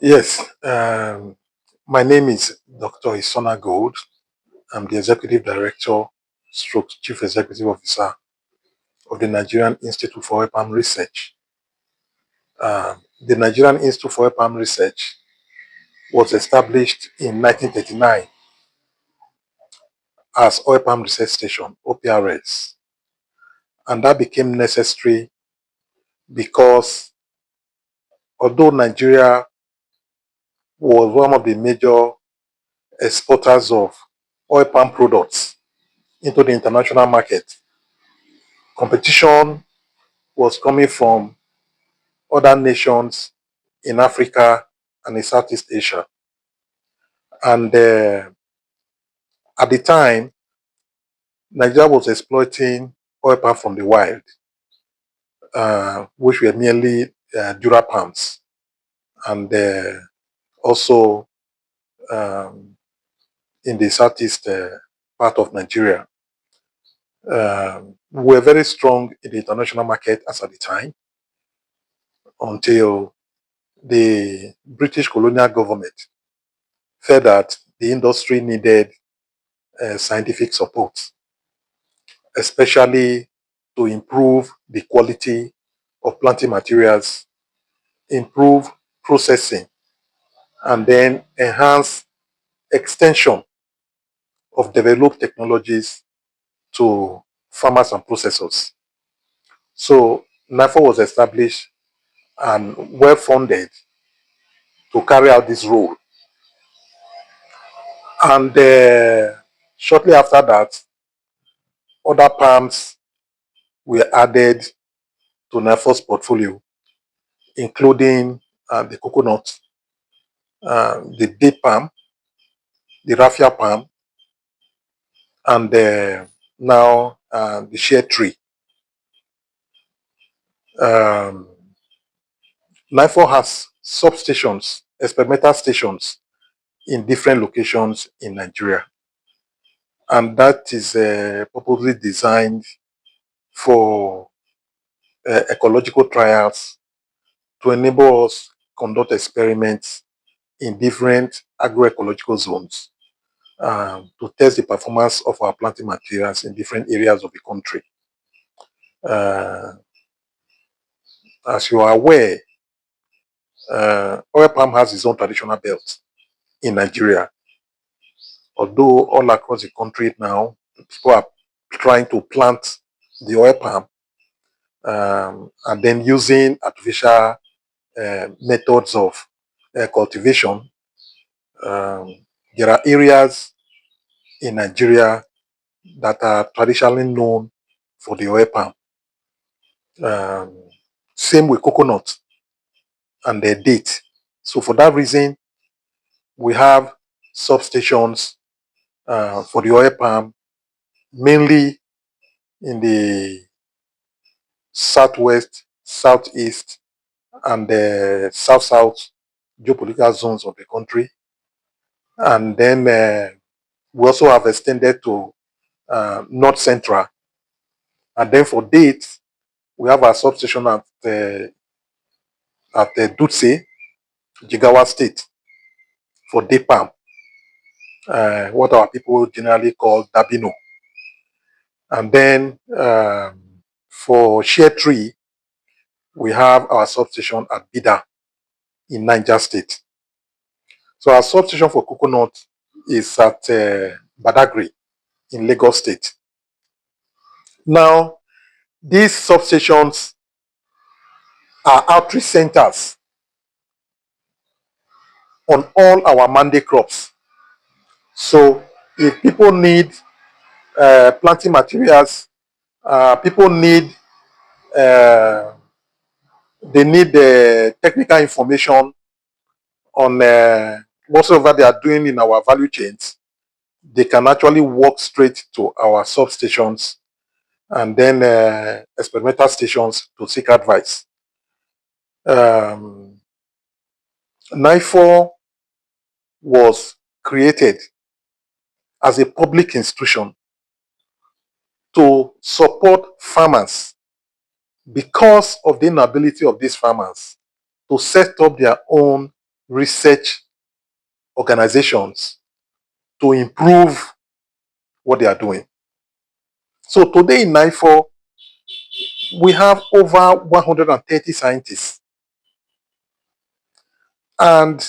Yes, my name is Dr. Isona Gold. I'm the Executive Director, stroke Chief Executive Officer of the Nigerian Institute for Palm Research. The Nigerian Institute for Palm Research was established in 1939 as Oil Palm Research Station, OPRS, and that became necessary because although Nigeria was one of the major exporters of oil palm products into the international market, competition was coming from other nations in Africa and in Southeast Asia. And at the time, Nigeria was exploiting oil palm from the wild, which were merely dura palms, and also um, in the southeast part of Nigeria. We were very strong in the international market as at the time until the British colonial government felt that the industry needed scientific support, especially to improve the quality of planting materials, improve processing, and then enhance extension of developed technologies to farmers and processors. So NIFOR was established and well funded to carry out this role. And shortly after that, other palms were added to NIFOR's portfolio, including the coconut, the date palm, the raffia palm, and now the shea tree. Um, NIFOR has substations, experimental stations in different locations in Nigeria. And that is purposely designed for ecological trials to enable us conduct experiments in different agroecological zones to test the performance of our planting materials in different areas of the country. Uh, as you are aware, oil palm has its own traditional belt in Nigeria. Although all across the country now, people are trying to plant the oil palm and then using artificial methods of cultivation. There are areas in Nigeria that are traditionally known for the oil palm. Same with coconut and the date. So for that reason, we have substations for the oil palm, mainly in the southwest, southeast, and the south-south geopolitical zones of the country. And then we also have extended to north central. And then for dates, we have our substation at Dutse, Jigawa State, for date palm, what our people generally call Dabino. And then for shea tree, we have our substation at Bida in Niger State. So our substation for coconut is at Badagry in Lagos State. Now, these substations are outreach centers on all our mandate crops. So if people need planting materials, people need they need the technical information on whatsoever they are doing in our value chains, they can actually walk straight to our substations and then experimental stations to seek advice. NIFOR was created as a public institution to support farmers because of the inability of these farmers to set up their own research organizations to improve what they are doing. So today in NIFOR, we have over 130 scientists. And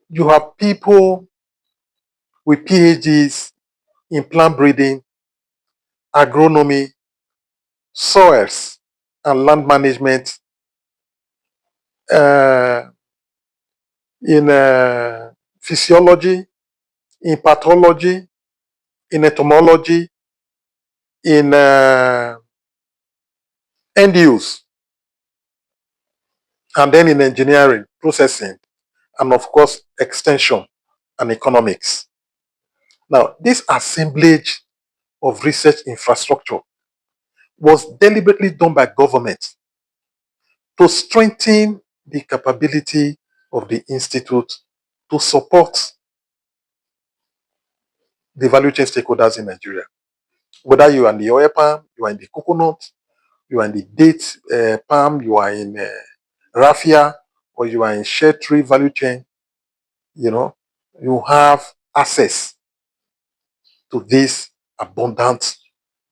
you have people with PhDs in plant breeding, agronomy, soils and land management, uh, in physiology, in pathology, in entomology, in end use, and then in engineering, processing, and of course, extension and economics. Now, this assemblage of research infrastructure was deliberately done by government to strengthen the capability of the institute to support the value chain stakeholders in Nigeria. Whether you are in the oil palm, you are in the coconut, you are in the date palm, you are in raffia, or you are in shade tree value chain, you have access to this abundant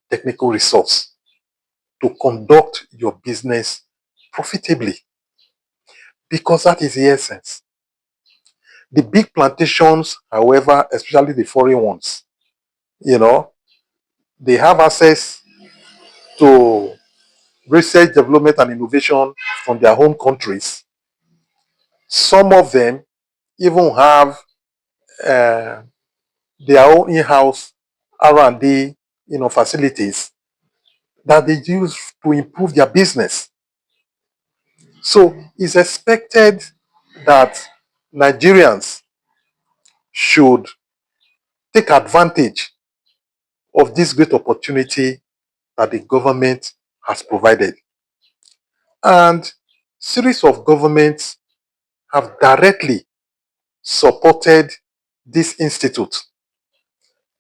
technical resource to conduct your business profitably, because that is the essence. The big plantations, however, especially the foreign ones, they have access to research, development, and innovation from their home countries. Some of them even have uh, their own in-house R&D, facilities that they use to improve their business. So it's expected that Nigerians should take advantage of this great opportunity that the government has provided. And series of governments have directly supported this institute,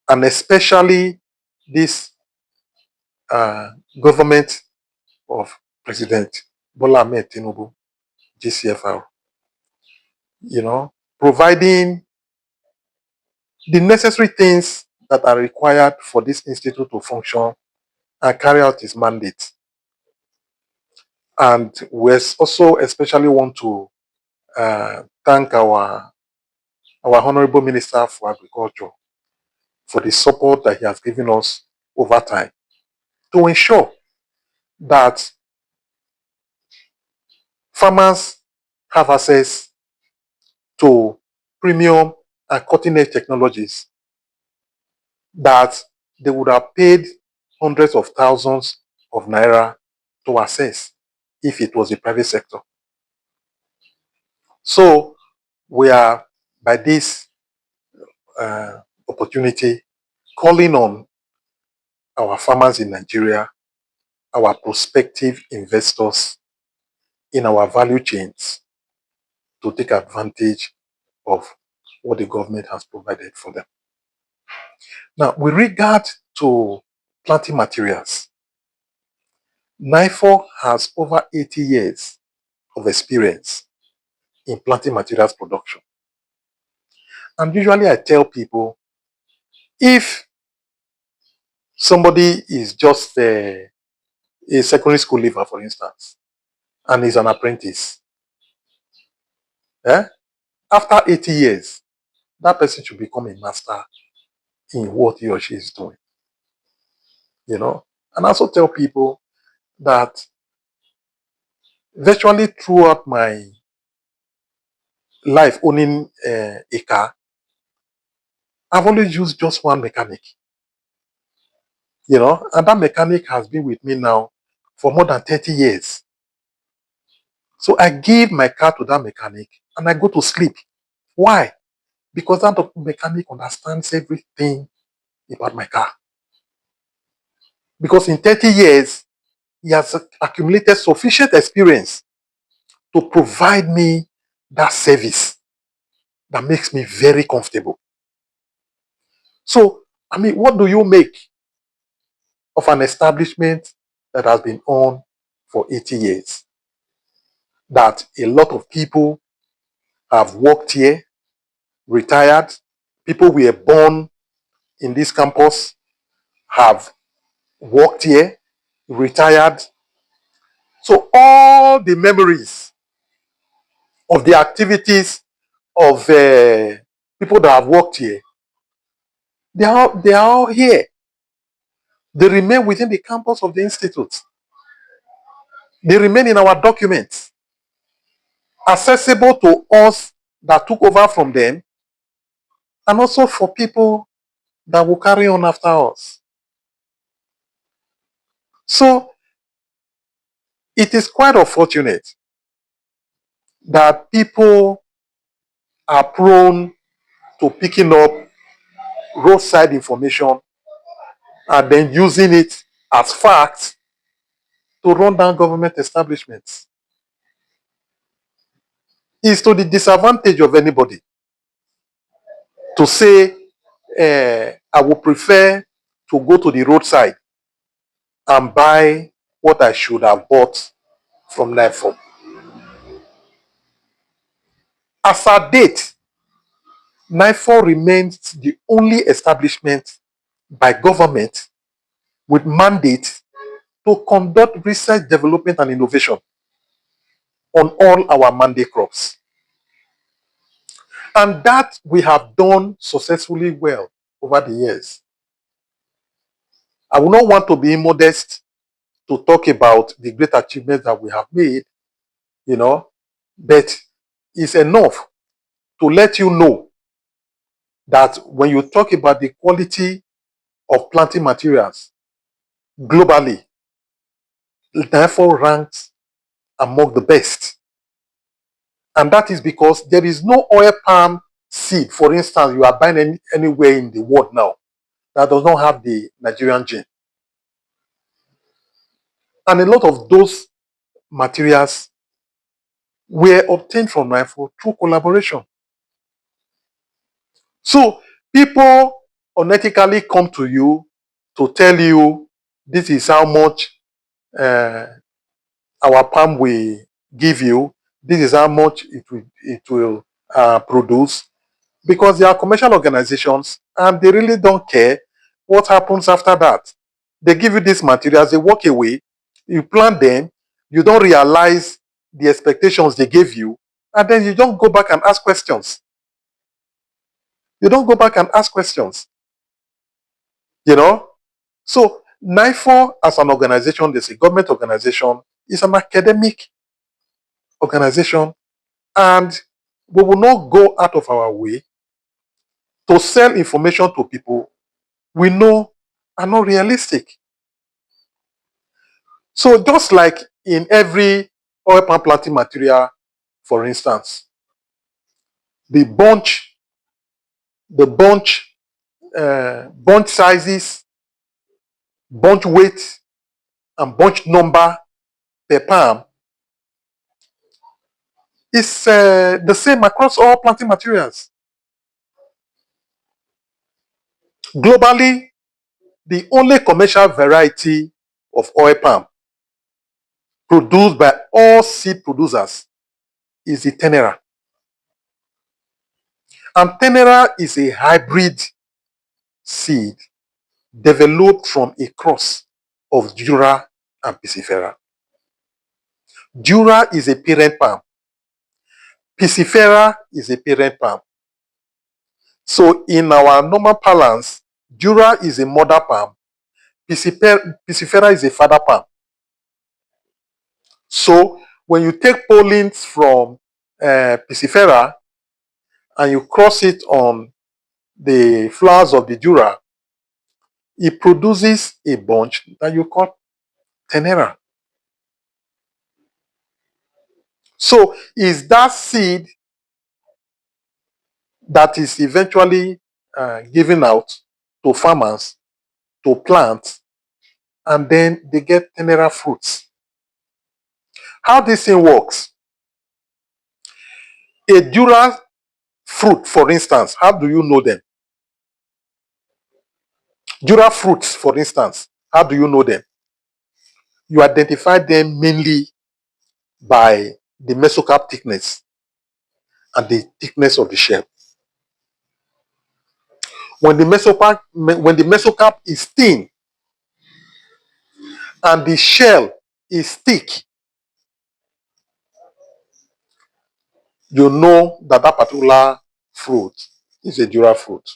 and especially this government of President Bola Ahmed Tinubu, GCFR, providing the necessary things that are required for this institute to function and carry out its mandate. And we also especially want to thank our Honorable Minister for Agriculture for the support that he has given us over time to ensure that farmers have access to premium and cutting-edge technologies that they would have paid hundreds of thousands of naira to access if it was the private sector. So we are, by this opportunity, calling on our farmers in Nigeria, our prospective investors in our value chains, to take advantage of what the government has provided for them. Now, with regard to planting materials, NIFOR has over 80 years of experience in planting materials production. And usually I tell people, if somebody is just a secondary school leaver, for instance, and is an apprentice, after 80 years, that person should become a master in what he or she is doing. And I also tell people that virtually throughout my life owning a car, I've always used just one mechanic. And that mechanic has been with me now for more than 30 years. So I give my car to that mechanic and I go to sleep. Why? Because that mechanic understands everything about my car. Because in 30 years, he has accumulated sufficient experience to provide me that service that makes me very comfortable. So, what do you make of an establishment that has been on for 80 years? That a lot of people have worked here, retired. People were born in this campus, have worked here, retired. So all the memories of the activities of people that have worked here, they are all here. They remain within the campus of the institute. They remain in our documents, accessible to us that took over from them, and also for people that will carry on after us. So it is quite unfortunate that people are prone to picking up roadside information and then using it as facts to run down government establishments. It's to the disadvantage of anybody to say, I would prefer to go to the roadside and buy what I should have bought from NIFOR. As at date, NIFOR remains the only establishment by government with mandate to conduct research, development, and innovation on all our mandate crops. And that we have done successfully well over the years. I would not want to be immodest to talk about the great achievements that we have made, but it's enough to let you know that when you talk about the quality of planting materials globally, therefore ranks among the best. And that is because there is no oil palm seed, for instance, you are buying anywhere in the world now that does not have the Nigerian gene. And a lot of those materials were obtained from NIFOR through collaboration. So people unethically come to you to tell you this is how much our palm will give you, this is how much it will produce, because they are commercial organizations and they really don't care what happens after that. They give you these materials, they walk away, you plant them, you don't realize the expectations they gave you, and then you don't go back and ask questions. You don't go back and ask questions. So NIFOR as an organization, there's a government organization, is an academic organization, and we will not go out of our way to sell information to people we know are not realistic. So just like in every oil palm planting material, for instance, the bunch sizes, bunch weight, and bunch number per palm is the same across all planting materials. Globally, the only commercial variety of oil palm produced by all seed producers is the Tenera. And Tenera is a hybrid seed developed from a cross of Jura and Piscifera. Jura is a parent palm. Piscifera is a parent palm. So in our normal parlance, Jura is a mother palm. Piscifera is a father palm. So when you take pollens from Piscifera and you cross it on the flowers of the Jura, it produces a bunch that you call Tenera. So is that seed that is eventually given out to farmers to plant, and then they get Tenera fruits. How this thing works? A Jura fruit, for instance, how do you know them? Jura fruits, for instance, how do you know them? You identify them mainly by the mesocarp thickness. and the thickness of the shell. When the mesocarp is thin and the shell is thick, you know that that particular fruit is a dura fruit.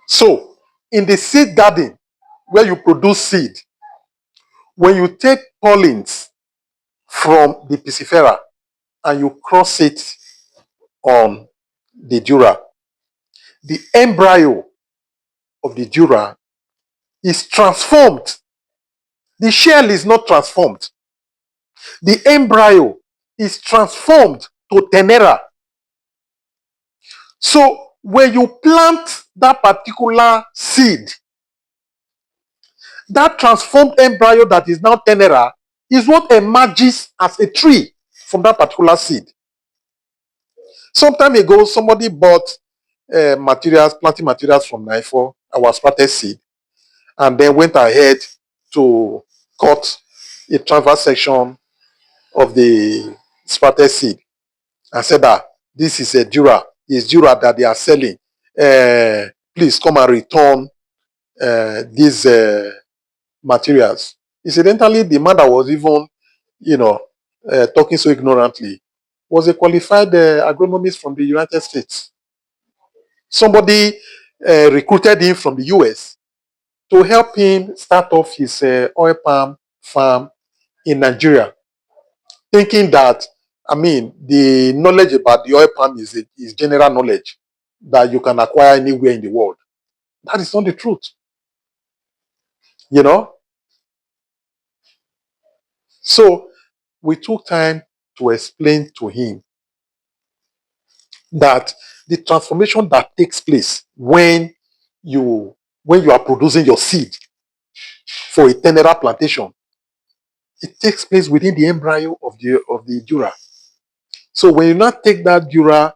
So, in the seed garden, where you produce seed, when you take pollens from the piscifera and you cross it on the dura, the embryo of the dura is transformed. The shell is not transformed. The embryo is transformed to tenera. So when you plant that particular seed, that transformed embryo that is now tenera is what emerges as a tree from that particular seed. Some time ago, somebody bought planting materials from NIFOR, our sprouted seed, and then went ahead to cut a transverse section of the sprouted seed and said that this is a dura, it's dura that they are selling. Please come and return these materials. Incidentally, the man that was even, talking so ignorantly was a qualified agronomist from the United States. Somebody recruited him from the US to help him start off his oil palm farm in Nigeria, thinking that, the knowledge about the oil palm is general knowledge that you can acquire anywhere in the world. That is not the truth, you know. So we took time to explain to him that the transformation that takes place when you are producing your seed for a tenera plantation, it takes place within the embryo of the dura. So when you now take that dura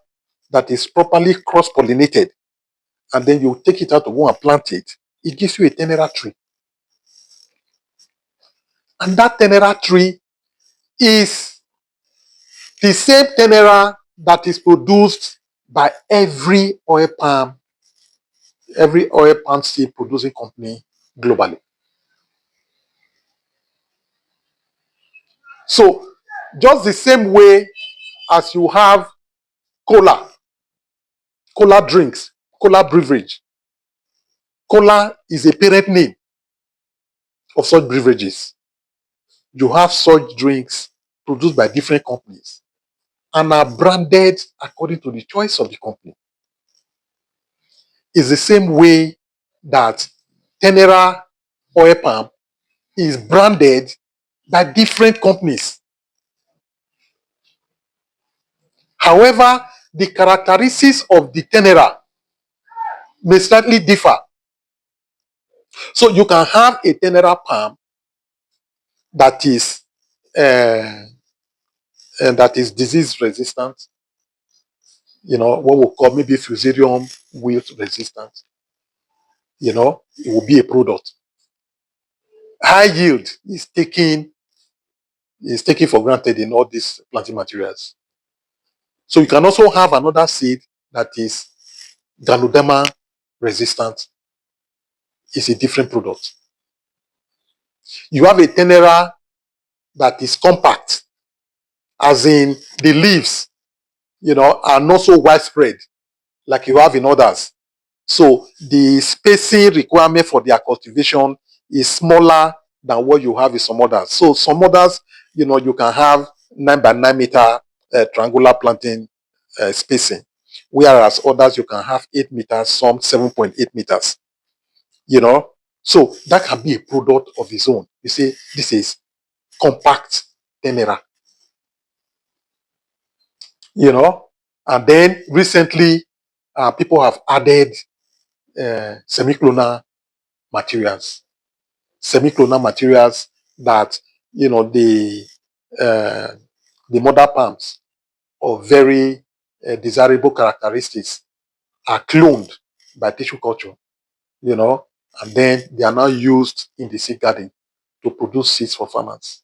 that is properly cross-pollinated, and then you take it out to go and plant it, it gives you a tenera tree. And that tenera tree is the same tenera that is produced by every oil palm seed producing company globally. So just the same way as you have cola drinks, cola beverage. Cola is a parent name of such beverages. You have such drinks produced by different companies and are branded according to the choice of the company. It's the same way that Tenera oil palm is branded by different companies. However, the characteristics of the Tenera may slightly differ. So you can have a Tenera palm that is disease resistant, what we call maybe Fusarium wilt resistant. It will be a product. High yield is taken for granted in all these planting materials. So you can also have another seed that is Ganoderma resistant. It's a different product. You have a Tenera that is compact, as in the leaves, are not so widespread like you have in others. So the spacing requirement for their cultivation is smaller than what you have in some others. So some others, you can have 9 by 9 meter triangular planting spacing, whereas others you can have 8 meters, some 7.8 meters. So that can be a product of its own. You see, this is compact Tenera. And then recently people have added semiclonal materials. Semiclonal materials that the mother palms of very desirable characteristics are cloned by tissue culture, and then they are now used in the seed garden to produce seeds for farmers.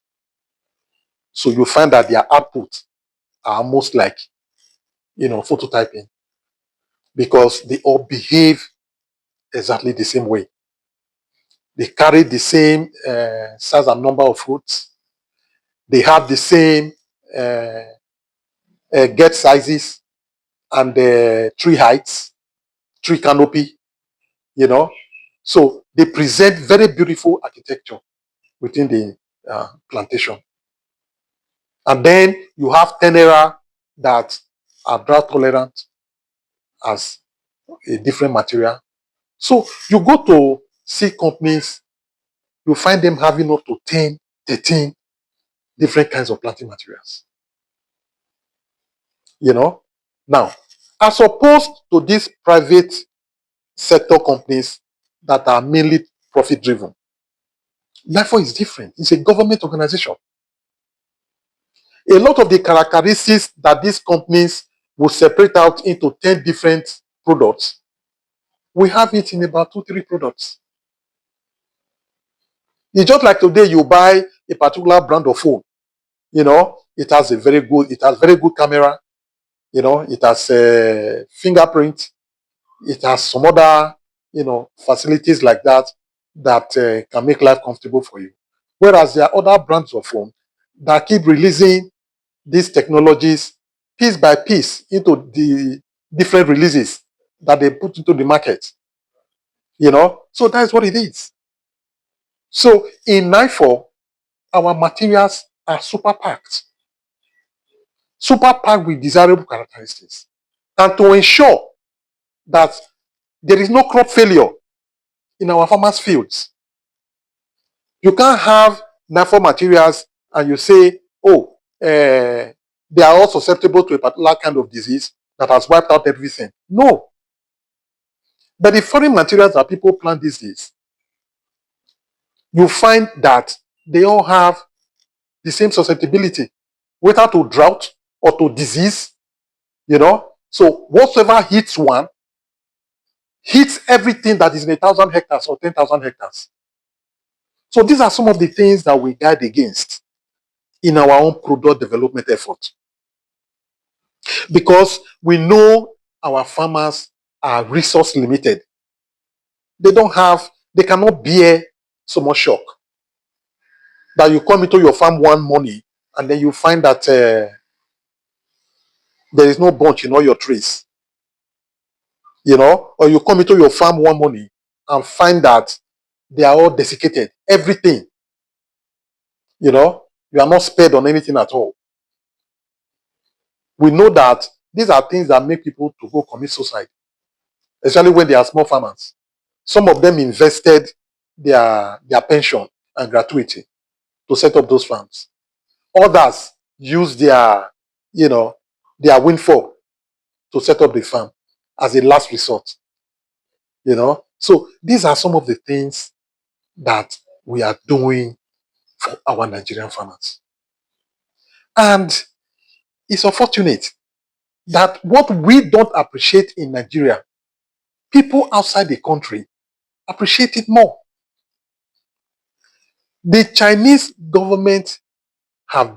So you find that their output are almost like, phototyping, because they all behave exactly the same way. They carry the same size and number of fruits. They have the same uh, get sizes and tree heights, tree canopy, you know. So they present very beautiful architecture within the plantation. And then you have tenera that are drought tolerant as a different material. So you go to see companies, you find them having up to 10, 13 different kinds of planting materials. You know? Now, as opposed to these private sector companies that are mainly profit driven, NIFOR is different. It's a government organization. A lot of the characteristics that these companies will separate out into 10 different products, we have it in about 2, 3 products. It's just like today you buy a particular brand of phone. It has very good camera. It has a fingerprint. It has some other, facilities like that can make life comfortable for you. Whereas there are other brands of phone that keep releasing these technologies piece by piece into the different releases that they put into the market. So that's what it is. So in NIFOR, our materials are super packed with desirable characteristics. And to ensure that there is no crop failure in our farmers' fields, you can't have NIFOR materials and you say, oh, they are all susceptible to a particular kind of disease that has wiped out everything. No. But the foreign materials that people plant these days, you find that they all have the same susceptibility, whether to drought or to disease, So whatsoever hits one, hits everything that is in 1,000 hectares or 10,000 hectares. So these are some of the things that we guard against in our own product development effort. Because we know our farmers are resource limited. They cannot bear so much shock. That you come into your farm one morning and then you find that there is no bunch in all your trees. Or you come into your farm one morning and find that they are all desiccated. Everything. You are not spared on anything at all. We know that these are things that make people to go commit suicide, especially when they are small farmers. Some of them invested their pension and gratuity to set up those farms. Others use their windfall to set up the farm as a last resort. So these are some of the things that we are doing for our Nigerian farmers. And it's unfortunate that what we don't appreciate in Nigeria, people outside the country appreciate it more. The Chinese government have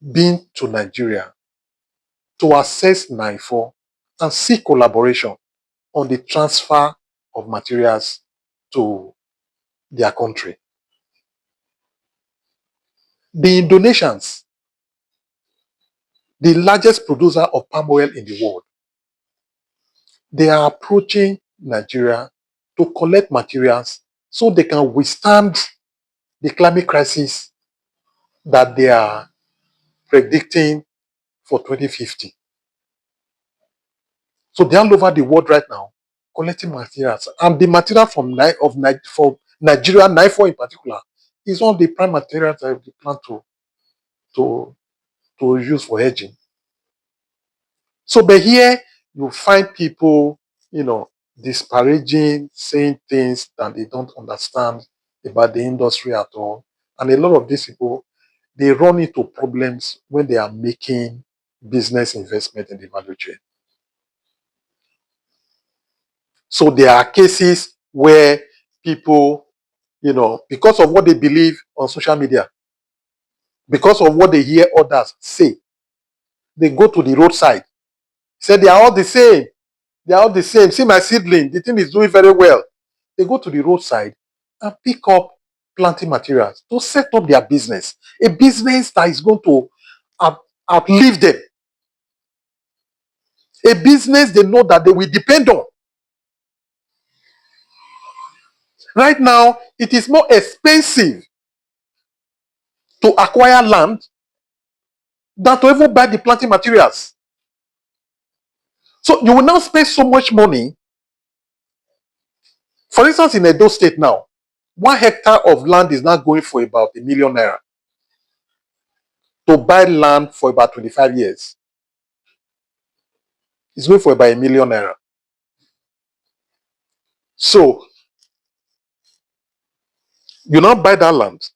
been to Nigeria to assess NIFOR and seek collaboration on the transfer of materials to their country. The Indonesians, the largest producer of palm oil in the world, they are approaching Nigeria to collect materials so they can withstand the climate crisis that they are predicting for 2050. So they're all over the world right now collecting materials. And the material for Nigeria, NIFOR in particular, is one of the prime materials that we plan to use for hedging. So, but here you find people, disparaging, saying things that they don't understand about the industry at all. And a lot of these people, they run into problems when they are making business investment in the value chain. So there are cases where people, because of what they believe on social media, because of what they hear others say. They go to the roadside, say they are all the same. They are all the same. See my seedling, the thing is doing very well. They go to the roadside and pick up planting materials to set up their business. A business that is going to outlive them. A business they know that they will depend on. Right now, it is more expensive to acquire land than to even buy the planting materials. So you will now spend so much money. For instance, in Edo State now, 1 hectare of land is now going for about ₦1 million to buy land for about 25 years. It's going for about ₦1 million. So you now buy that land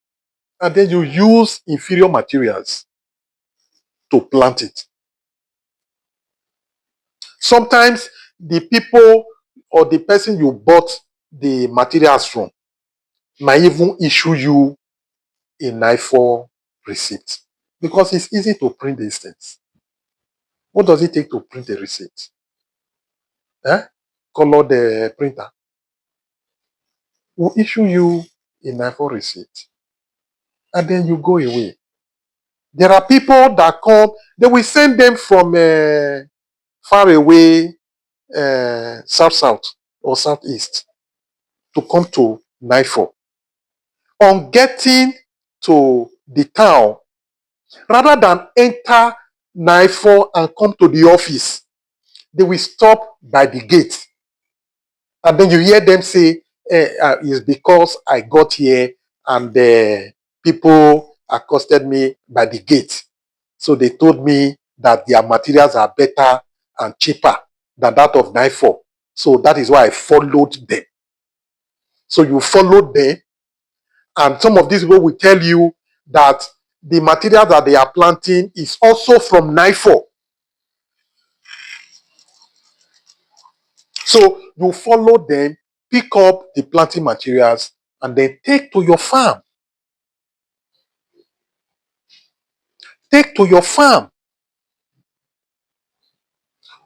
and then you use inferior materials to plant it. Sometimes the people or the person you bought the materials from might even issue you a NIFOR receipt because it's easy to print these things. What does it take to print a receipt? Colored printer will issue you a NIFOR receipt and then you go away. There are people that come, they will send them from far away, south or southeast to come to NIFOR. On getting to the town, rather than enter NIFOR and come to the office, they will stop by the gate. And then you hear them say, it's because I got here and people accosted me by the gate. So they told me that their materials are better and cheaper than that of NIFOR. So that is why I followed them. So you followed them, and some of these people will tell you that the material that they are planting is also from NIFOR. So you follow them, pick up the planting materials, and then take to your farm. Take to your farm.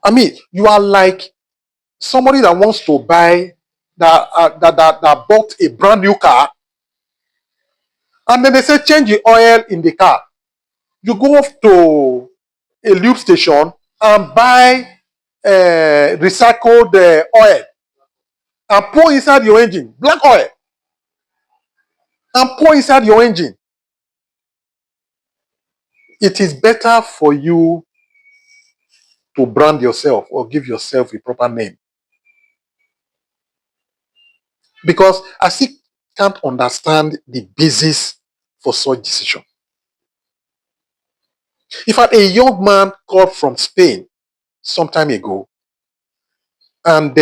I mean, you are like somebody that wants to buy, that bought a brand new car, and then they say change the oil in the car. You go off to a lube station and buy recycled oil and pour inside your engine, black oil, and pour inside your engine. It is better for you to brand yourself or give yourself a proper name. Because I still can't understand the basis for such decision. In fact, a young man called from Spain some time ago, and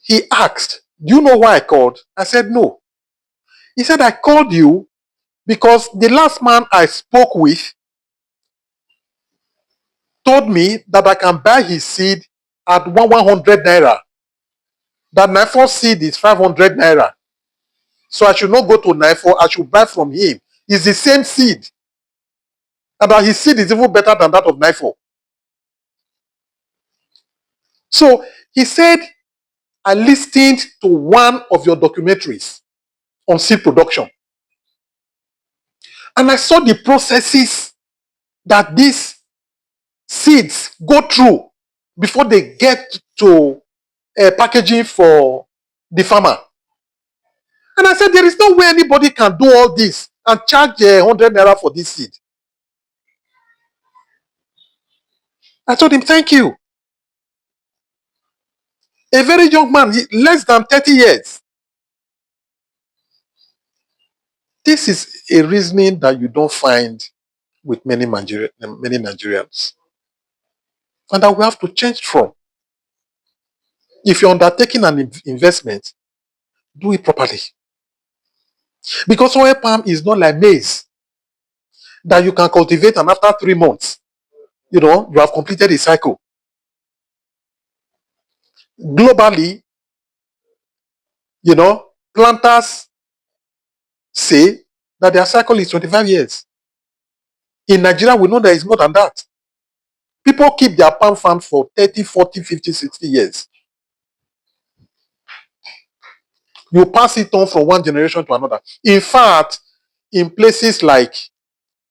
he asked, "Do you know why I called?" I said, "No." He said, "I called you because the last man I spoke with told me that I can buy his seed at 100 naira. That NIFOR seed is 500 naira. So I should not go to NIFOR, I should buy from him. It's the same seed. And that his seed is even better than that of NIFOR." So he said, "I listened to one of your documentaries on seed production. And I saw the processes that these seeds go through before they get to packaging for the farmer. And I said, there is no way anybody can do all this and charge 100 naira for this seed." I told him, "Thank you." A very young man, less than 30 years. This is a reasoning that you don't find with many Nigerians. And that we have to change from. If you're undertaking an investment, do it properly. Because oil palm is not like maize that you can cultivate and after 3 months, you have completed a cycle. Globally, planters say that their cycle is 25 years. In Nigeria, we know there is more than that. People keep their palm farms for 30, 40, 50, 60 years. You pass it on from one generation to another. In fact, in places like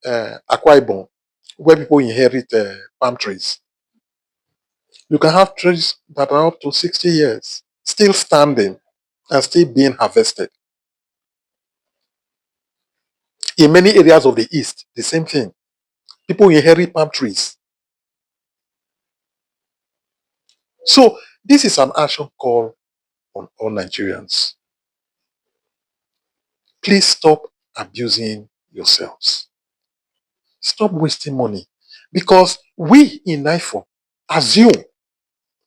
Akwa Ibom, where people inherit palm trees, you can have trees that are up to 60 years, still standing and still being harvested. In many areas of the East, the same thing. People inherit palm trees. So this is an action call on all Nigerians. Please stop abusing yourselves. Stop wasting money. Because we in NIFOR assume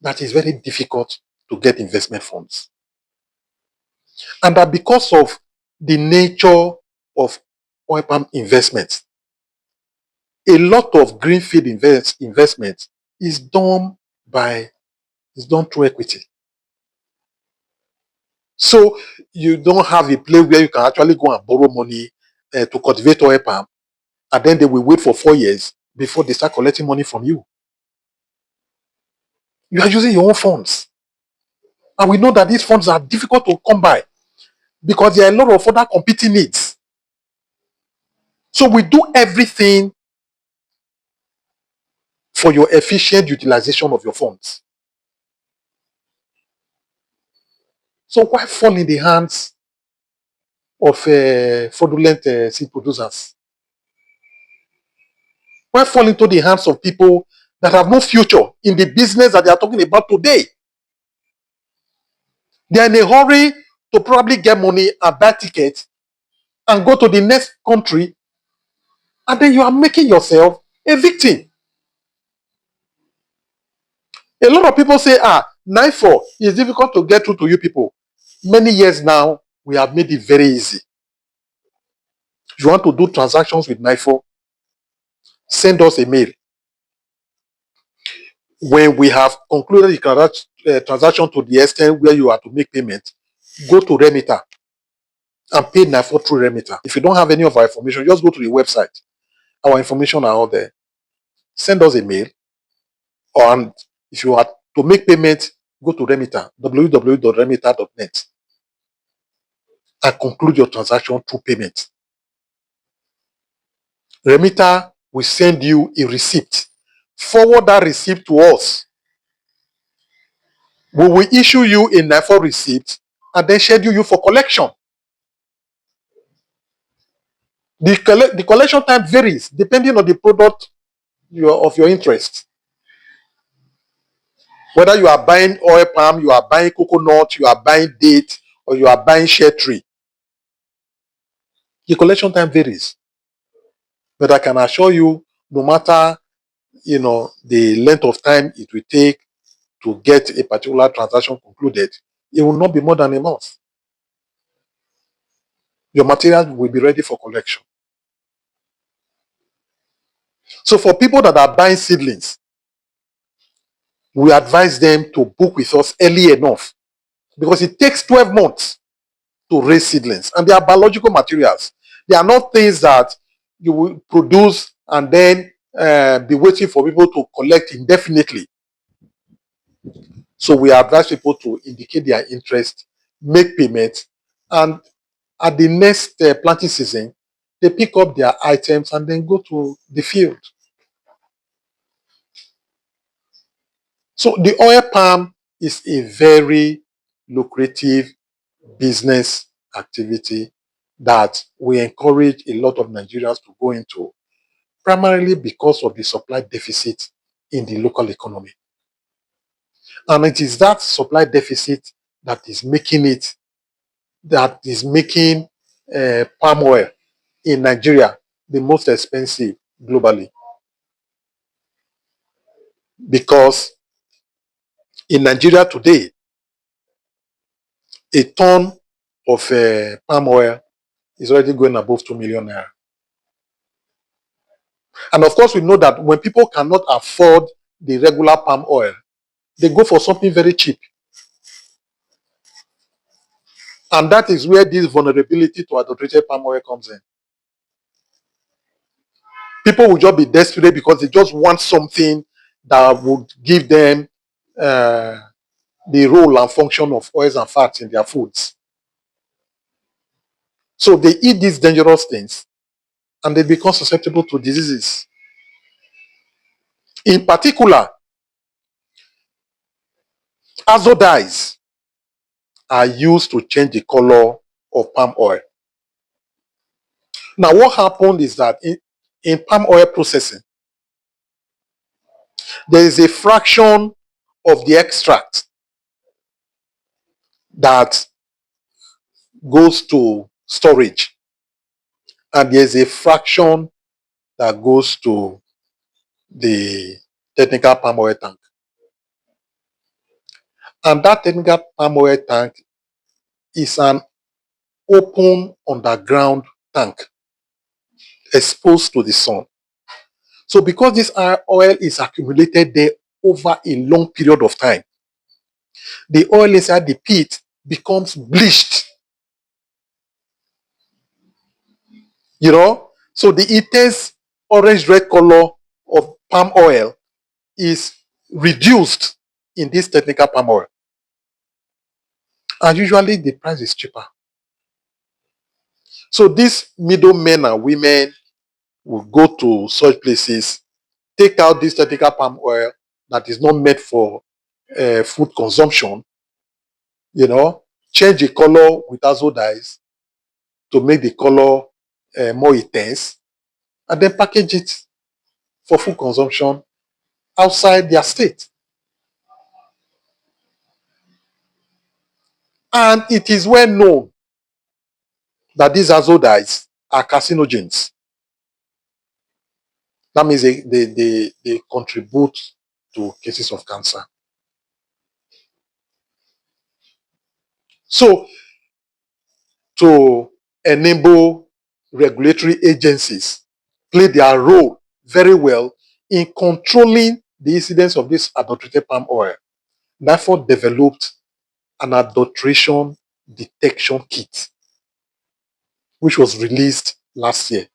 that it's very difficult to get investment funds. And that because of the nature of oil palm investments, a lot of greenfield investment is done through equity. So you don't have a place where you can actually go and borrow money to cultivate oil palm, and then they will wait for 4 years before they start collecting money from you. You are using your own funds. And we know that these funds are difficult to come by because there are a lot of other competing needs. So we do everything for your efficient utilization of your funds. So why fall in the hands of fraudulent seed producers? Why fall into the hands of people that have no future in the business that they are talking about today? They are in a hurry to probably get money and buy tickets and go to the next country, and then you are making yourself a victim. A lot of people say, NIFOR is difficult to get through to you people. Many years now, we have made it very easy. If you want to do transactions with NIFOR, send us a mail. When we have concluded the transaction to the extent where you are to make payment, go to Remitter and pay NIFOR through Remitter. If you don't have any of our information, just go to the website. Our information are all there. Send us a mail, and if you are to make payment, go to Remitter, www.remitter.net, and conclude your transaction through payment. Remitter will send you a receipt. Forward that receipt to us. We will issue you a NIFOR receipt and then schedule you for collection. The collection time varies depending on the product of your interest. Whether you are buying oil palm, you are buying coconut, you are buying date, or you are buying shea tree. The collection time varies. But I can assure you, no matter the length of time it will take to get a particular transaction concluded, it will not be more than a month. Your materials will be ready for collection. So for people that are buying seedlings, we advise them to book with us early enough because it takes 12 months to raise seedlings, and they are biological materials. They are not things that you will produce and then be waiting for people to collect indefinitely. So we advise people to indicate their interest, make payments, and at the next planting season, they pick up their items and then go to the field. So the oil palm is a very lucrative business activity that we encourage a lot of Nigerians to go into, primarily because of the supply deficit in the local economy. And it is that supply deficit that is making palm oil in Nigeria the most expensive globally. Because in Nigeria today, a ton of palm oil is already going above 2 million naira. And of course, we know that when people cannot afford the regular palm oil, they go for something very cheap. And that is where this vulnerability to adulterated palm oil comes in. People will just be desperate because they just want something that would give them the role and function of oils and fats in their foods. So they eat these dangerous things and they become susceptible to diseases. In particular, azo dyes are used to change the color of palm oil. Now, what happened is that in palm oil processing, there is a fraction of the extract that goes to storage, and there's a fraction that goes to the technical palm oil tank. And that technical palm oil tank is an open underground tank exposed to the sun. So because this oil is accumulated there over a long period of time, the oil inside the pit becomes bleached. You know, so the intense orange-red color of palm oil is reduced in this technical palm oil. And usually the price is cheaper. So these middlemen and women will go to such places, take out this technical palm oil that is not meant for food consumption, you know, change the color with azo dyes to make the color more intense, and then package it for food consumption outside their state. And it is well known that these azo dyes are carcinogens. That means they contribute to cases of cancer. So, to enable regulatory agencies play their role very well in controlling the incidence of this adulterated palm oil, NIFOR developed an adulteration detection kit, which was released last year,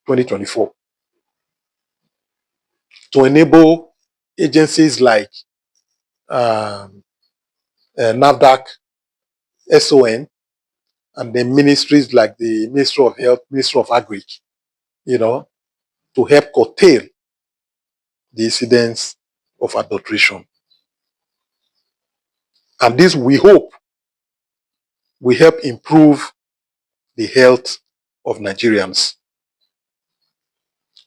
2024, to enable agencies like NAFDAC, SON, and then ministries like the Ministry of Health, Ministry of Agri, you know, to help curtail the incidence of adulteration. And this, we hope, will help improve the health of Nigerians.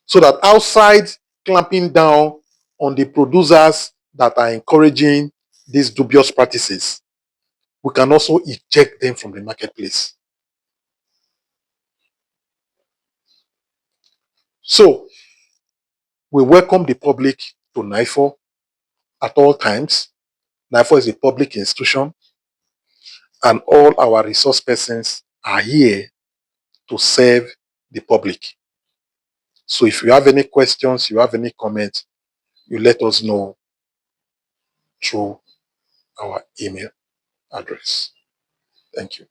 So that outside clamping down on the producers that are encouraging these dubious practices, we can also eject them from the marketplace. So, we welcome the public to NIFOR at all times. NIFOR is a public institution, and all our resource persons are here to serve the public. So if you have any questions, you have any comments, you let us know through our email address. Thank you.